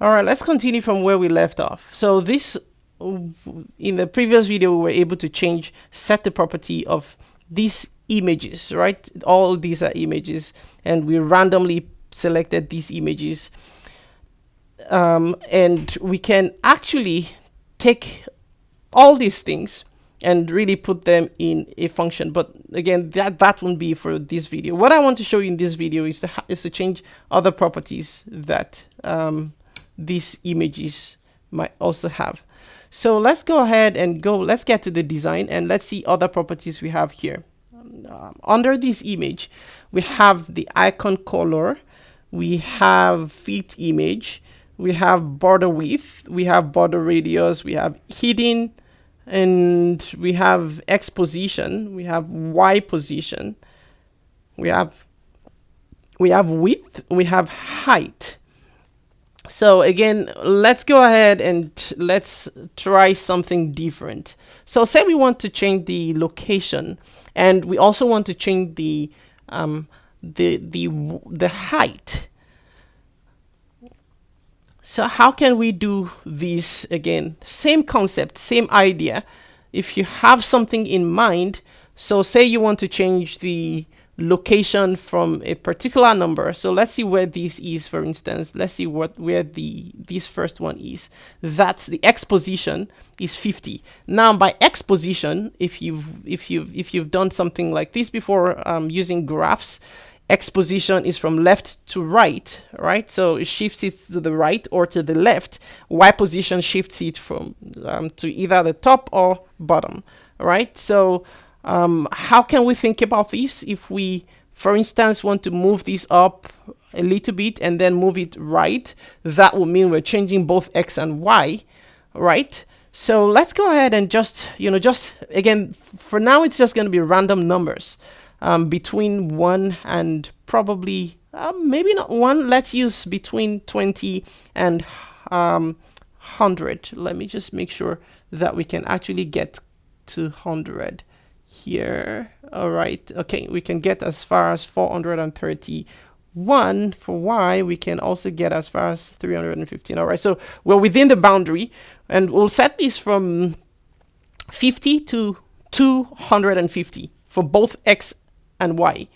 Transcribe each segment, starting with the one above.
All right, let's continue from where we left off. So this, in the previous video, we were able to set the property of these images, right? All these are images, and we randomly selected these images. And we can actually take all these things and really put them in a function. But again, that won't be for this video. What I want to show you in this video is to change other properties that these images might also have. So let's go ahead and let's get to the design and let's see other properties we have here. Under this image, we have the icon color, we have fit image, we have border width, we have border radius, we have hidden, and we have X position, we have Y position, we have width, we have height. So again, let's go ahead and let's try something different. So say we want to change the location, and we also want to change the height. So how can we do this again? Same concept, same idea. If you have something in mind, so say you want to change the location from a particular number. So let's see where this is, for instance. Let's see where this first one is. That's the X position is 50. Now by X position, if you've done something like this before, using graphs, X position is from left to right, right? So it shifts it to the right or to the left. Y position shifts it from to either the top or bottom, right? So how can we think about this? If we, for instance, want to move this up a little bit and then move it right, that will mean we're changing both X and Y, right? So let's go ahead and just again, for now, it's just going to be random numbers. Between 1 and probably, maybe not 1, let's use between 20 and 100. Let me just make sure that we can actually get to 100 here. All right, okay, we can get as far as 431 for Y. We can also get as far as 315. All right, so we're within the boundary, and we'll set this from 50 to 250 for both X and Y.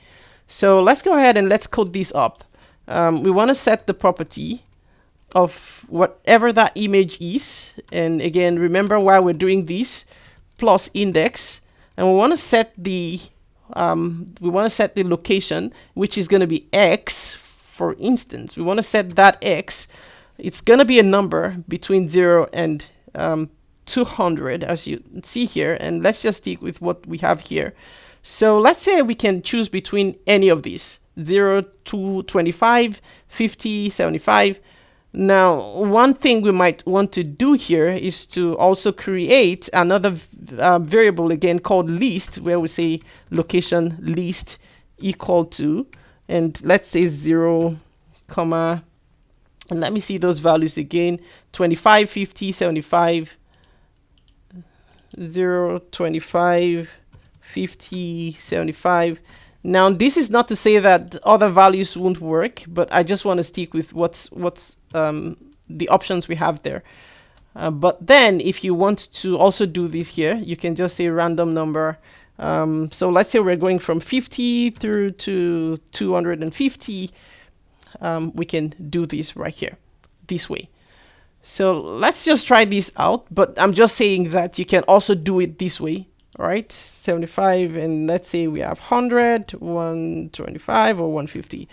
So let's go ahead and let's code this up. We want to set the property of whatever that image is, and again, remember why we're doing this, plus index, and we want to set the location, which is going to be X. For instance, we want to set that X. It's going to be a number between 0 and 200, as you see here, and let's just stick with what we have here. So let's say we can choose between any of these, 0 to 25, 50, 75. Now, one thing we might want to do here is to also create another variable again called list, where we say location list equal to, and let's say 0, comma, and let me see those values again, 25, 50, 75, 0, 25, 50, 75. Now this is not to say that other values won't work, but I just want to stick with what's the options we have there. But then if you want to also do this here, you can just say random number. So let's say we're going from 50 through to 250. We can do this right here, this way. So let's just try this out, but I'm just saying that you can also do it this way. Right, 75, and let's say we have 100, 125, or 150,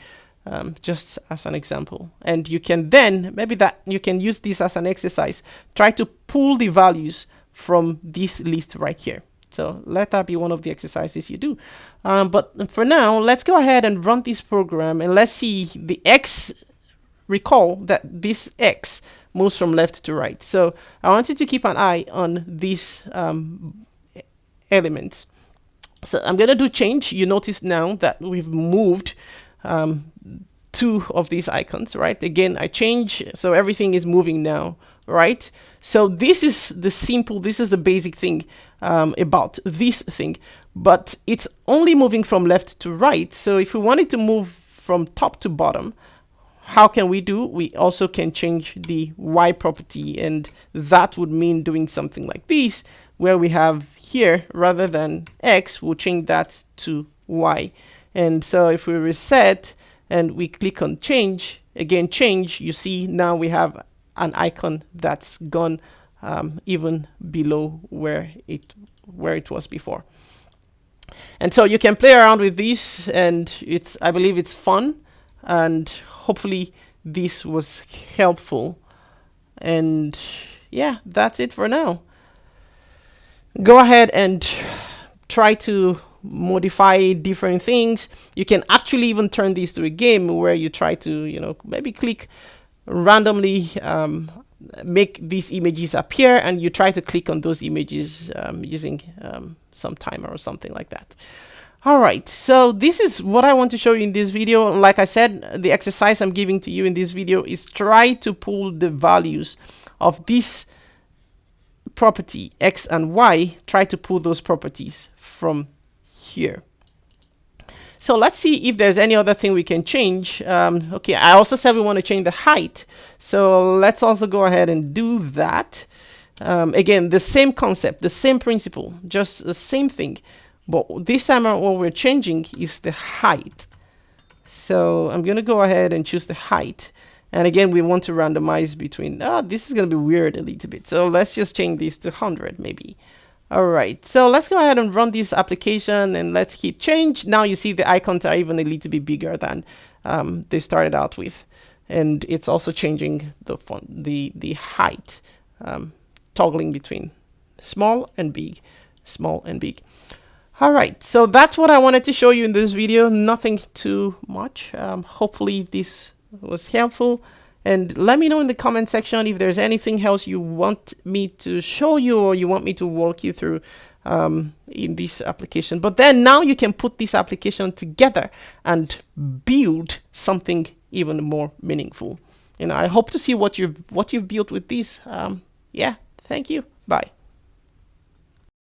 just as an example. And you can then, you can use this as an exercise. Try to pull the values from this list right here. So let that be one of the exercises you do. But for now, let's go ahead and run this program, and let's see the X. Recall that this X moves from left to right. So I want you to keep an eye on these elements. So I'm going to do change. You notice now that we've moved 2 of these icons, right? Again, I change, so everything is moving now, right? So this is the basic thing about this thing, but it's only moving from left to right. So if we wanted to move from top to bottom, how can we do? We also can change the y property, and that would mean doing something like this, where we have here, rather than x, we'll change that to y. And so if we reset and we click on change, again change, you see now we have an icon that's gone even below where it was before. And so you can play around with this, and I believe it's fun, and hopefully this was helpful. And yeah, that's it for now. Go ahead and try to modify different things. You can actually even turn this to a game where you try to, maybe click randomly, make these images appear, and you try to click on those images using some timer or something like that. All right, so this is what I want to show you in this video. Like I said, the exercise I'm giving to you in this video is try to pull the values of this property x and y, try to pull those properties from here. So let's see if there's any other thing we can change. Okay, I also said we want to change the height, so let's also go ahead and do that. Again, the same concept, the same principle, just the same thing, but this time what we're changing is the height. So I'm going to go ahead and choose the height. And again, we want to randomize between, this is going to be weird a little bit. So let's just change this to 100 maybe. All right, so let's go ahead and run this application and let's hit change. Now you see the icons are even a little bit bigger than they started out with. And it's also changing the font, the height, toggling between small and big, small and big. All right, so that's what I wanted to show you in this video. Nothing too much. Hopefully this was helpful, and let me know in the comment section if there's anything else you want me to show you or you want me to walk you through in this application. But then now you can put this application together and build something even more meaningful. I hope to see what you've built with this. Yeah, thank you. Bye.